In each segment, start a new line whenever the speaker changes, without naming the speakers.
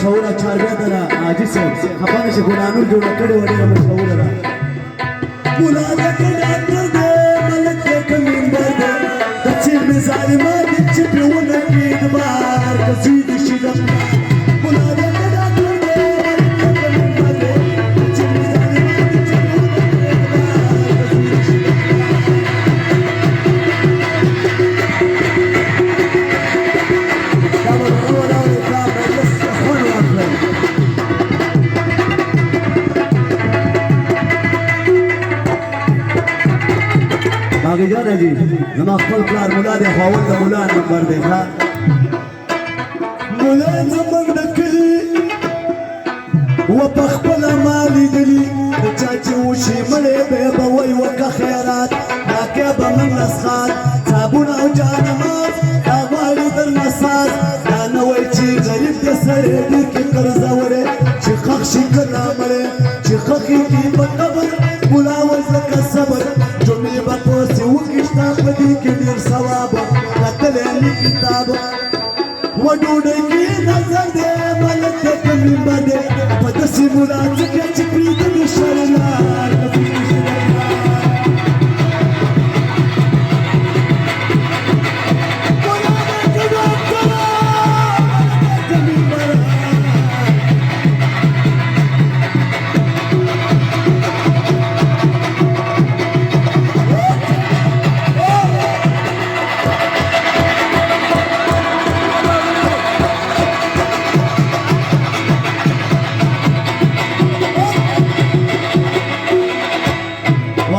مشهوره چاربیاده را عاجز خفانه شه ګلانور جوړه کړې و ډېره مشهوره ده ګلانه کډه کړه ملک کمنبر ده د چې مې ظالمان چې په ونه کې د بار کسي د شي د ګلانه کډه کړه ملک کمنبر ده چې مې ظالمان چې په ونه کې د بار کسي د شي باقی جانا جی زمان خپل پلار مولا دی خواول دا مولا نمبر دی خواه مولا زمان دا کلی و پخپل مالی دلی چاچی وشی ملی بیبا وی وکا خیرات ناکی با من نسخات صابون او جانماز داغواری در نساز دانوی چی غریب دی سری دیر کی قرزاوری چی خخ شکر نامره چی خخی کی بقبر مولا وزلک صبر جمعی بپوسی وکشتا پدی کی دیر ثواب قتلی کتاب و ڈوڑی کی نظر دے ملک دے کمی بدے پدسی مولا چکے چپی دی شرلار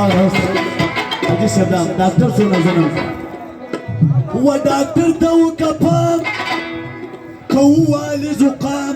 واو حاجی صاحب ډاکټر څونه زنه و ډاکټر ته وکپام کووالی زقام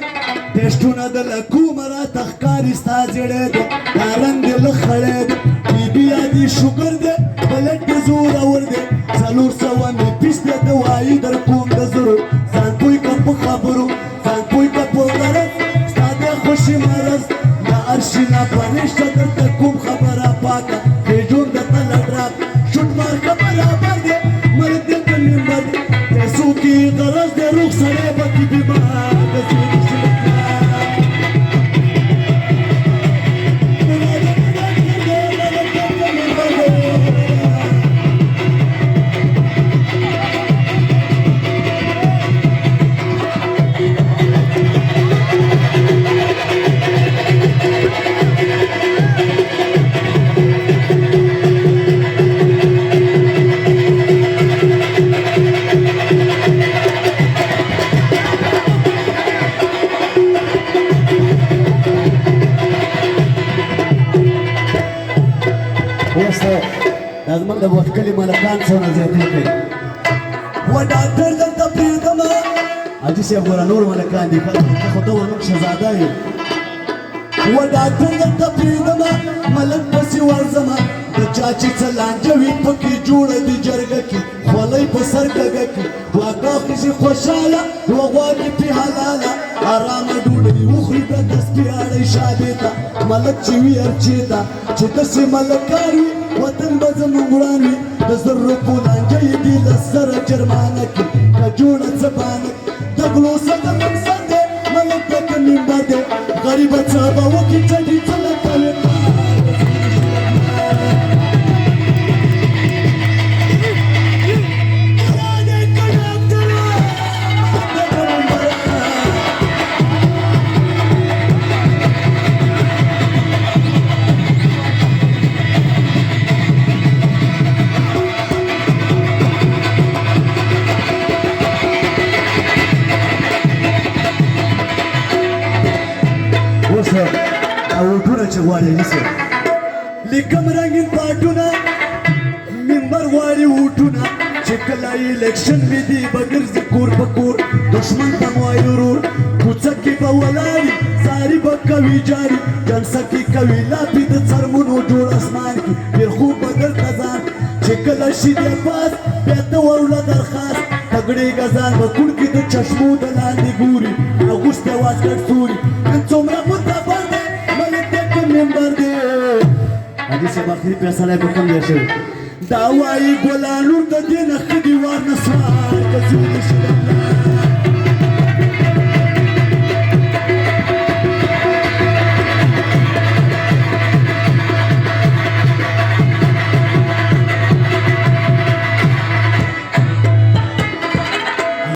ټیسټونه د لکومه راته ښکاري ستا زړه دی دا رنګ دې لږ خړی دی بي بي یادي شوګر دی بلډ دې زورور دی 400 مې پیس دی دوایي در کوم د زرو ځان پوی که په خبرو ځان پوی که په غرض ستا د خوښي مرض د عرشي نه پنشته درته کوم خبره پاکه بېجون درته لډراب شوټ مارکه برابر دی مرګ دې که ممبر دی پیسو کې غرض دی روغ سړی به کې بیمار د زړه زمونږ د وټکلي ملکان څونه زیاتې کوي و ډاکټر دلته پرېږدمه حاجي صاحب ګوره نور ملکان دي خو ته ورنوم شهزاده یې و ډاکټر دلته پرېږدمه ملک پسې ورځمه د چا چې څه لانجه وي پکې جوړه دي جرګه کې خولۍ په سر کږه کې واکه خېژي خوشحاله یوه غوا دې پرې حلاله ارامه ډوډۍ وخوري بیا د سپیاړی شادې ته ملک چې وي هر چېته چې داسې ملکان وي وطن به زموږ وران وي د 100 روپو لانجه یې دي 10 زره جرمانه کې که جوړه څه بانه د غلو سره منصر دی ملک به که ممبر دی غریبه څه به وکړي چټي څه له کوي چې غواړي نیسي لیکم رنګین پاټونه ممبر غواړي ووټونه چې کله الیکشن مې دی به ګرځي کور په کور دښمن ته مو وایي ورور کوڅه کې به ولاړي ساري به کوي جاري جلسه کې کوي لاپې د څرمنو جوړ اسمان کې ډېر خوب به درته ځان چې کله شي دی پاس بیا ته وروړه درخواست تګړې ګزان به کوڼ کې د چشمو د لاندې ګوري اغوستی واسکټ سوري نن څومره متبر دی ممبر دی حاجي صاحب اخري فیصله به کوم ځای شوی دا وایي ګلالور د دې نه ښه دي وار نسوار که زوی شي